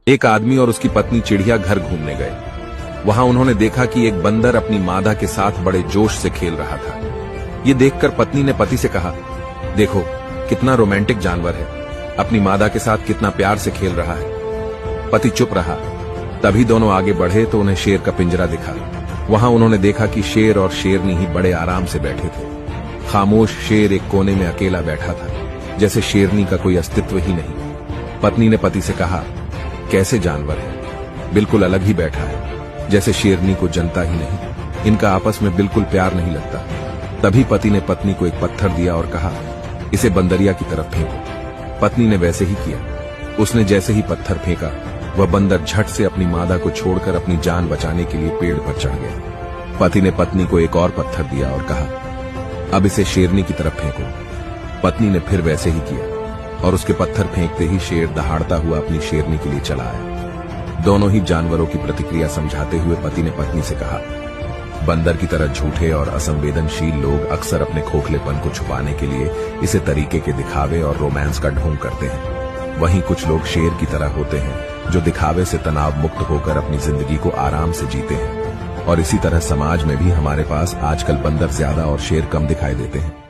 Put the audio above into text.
एक आदमी और उसकी पत्नी चिड़िया घर घूमने गए। वहां उन्होंने देखा कि एक बंदर अपनी मादा के साथ बड़े जोश से खेल रहा था। ये देखकर पत्नी ने पति से कहा, देखो कितना रोमांटिक जानवर है, अपनी मादा के साथ कितना प्यार से खेल रहा है। पति चुप रहा। तभी दोनों आगे बढ़े तो उन्हें शेर का पिंजरा दिखा। वहां उन्होंने देखा कि शेर और शेरनी ही बड़े आराम से बैठे थे। खामोश शेर एक कोने में अकेला बैठा था, जैसे शेरनी का कोई अस्तित्व ही नहीं। पत्नी ने पति से कहा, कैसे जानवर है, बिल्कुल अलग ही बैठा है, जैसे शेरनी को जनता ही नहीं। इनका आपस में बिल्कुल प्यार नहीं लगता। तभी पति ने पत्नी को एक पत्थर दिया और कहा, इसे बंदरिया की तरफ फेंको। पत्नी ने वैसे ही किया। उसने जैसे ही पत्थर फेंका, वह बंदर झट से अपनी मादा को छोड़कर अपनी जान बचाने के लिए पेड़ पर चढ़ गया। पति ने पत्नी को एक और पत्थर दिया और कहा, अब इसे शेरनी की तरफ फेंको। पत्नी ने फिर वैसे ही किया और उसके पत्थर फेंकते ही शेर दहाड़ता हुआ अपनी शेरनी के लिए चला आया। दोनों ही जानवरों की प्रतिक्रिया समझाते हुए पति ने पत्नी से कहा, बंदर की तरह झूठे और असंवेदनशील लोग अक्सर अपने खोखलेपन को छुपाने के लिए इसे तरीके के दिखावे और रोमांस का ढोंग करते हैं। वहीं कुछ लोग शेर की तरह होते हैं जो दिखावे से तनाव मुक्त होकर अपनी जिंदगी को आराम से जीते हैं। और इसी तरह समाज में भी हमारे पास आजकल बंदर ज्यादा और शेर कम दिखाई देते हैं।